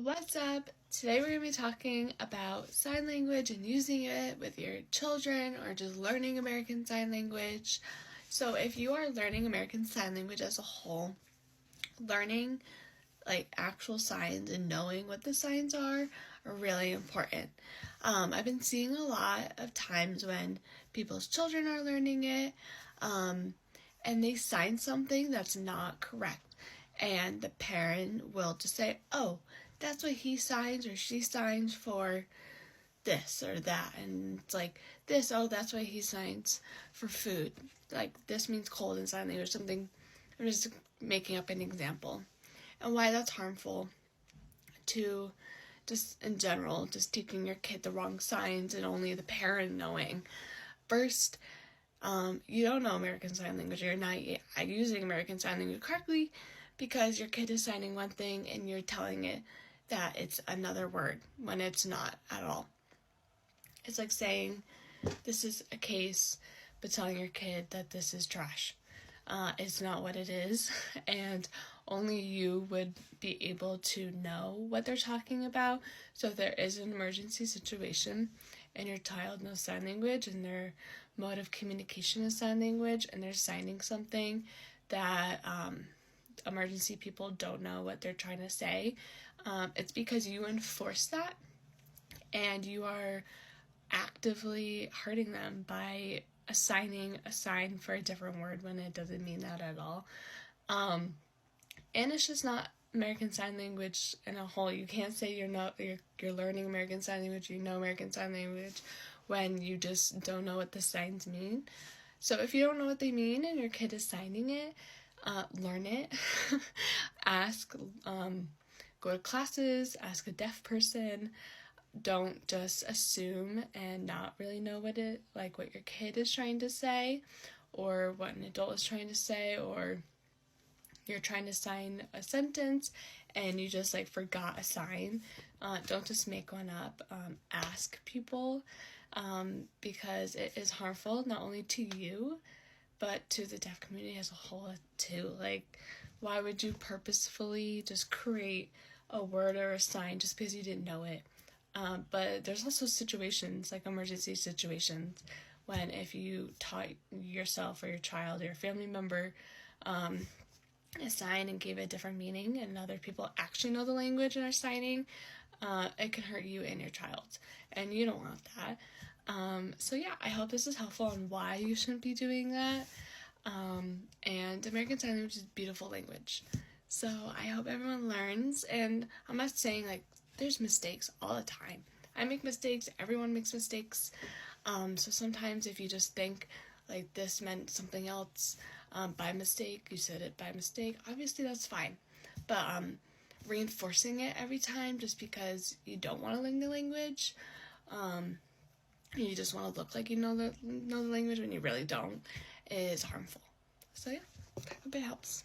What's up? Today we're going to be talking about sign language and using it with your children or just learning American Sign Language. So if you are learning American Sign Language as a whole, learning actual signs and knowing what the signs are really important. I've been seeing a lot of times when people's children are learning it and they sign something that's not correct. And the parent will just say, oh, that's what he signs or she signs for this or that. And it's like this, oh, that's what he signs for food. Like this means cold in sign language or something. I'm just making up an example. And why that's harmful to just in general, just teaching your kid the wrong signs and only the parent knowing. First, you don't know American Sign Language. You're not using American Sign Language correctly because your kid is signing one thing and you're telling it that it's another word when it's not at all. It's like saying this is a case, but telling your kid that this is trash. It's not what it is, and only you would be able to know what they're talking about. So if there is an emergency situation and your child knows sign language and their mode of communication is sign language and they're signing something that emergency people don't know what they're trying to say, it's because you enforce that and you are actively hurting them by assigning a sign for a different word when it doesn't mean that at all. And it's just not American Sign Language in a whole. You can't say you're learning American Sign Language, you know American Sign Language, when you just don't know what the signs mean. So if you don't know what they mean and your kid is signing it, learn it. Ask, go to classes, ask a deaf person. Don't just assume and not really know what your kid is trying to say or what an adult is trying to say, or you're trying to sign a sentence and you just forgot a sign. Don't just make one up. Ask people because it is harmful not only to you but to the deaf community as a whole too. Why would you purposefully just create a word or a sign just because you didn't know it? But there's also situations, like emergency situations, when if you taught yourself or your child or your family member a sign and gave it a different meaning and other people actually know the language and are signing, it can hurt you and your child. And you don't want that. So yeah, I hope this is helpful on why you shouldn't be doing that. And American Sign Language is a beautiful language. So I hope everyone learns, and I'm not saying there's mistakes all the time. I make mistakes, everyone makes mistakes. So sometimes if you just think this meant something else by mistake, you said it by mistake, obviously that's fine. But reinforcing it every time just because you don't want to learn the language, you just want to look like you know the language when you really don't, is harmful. So yeah, hope it helps.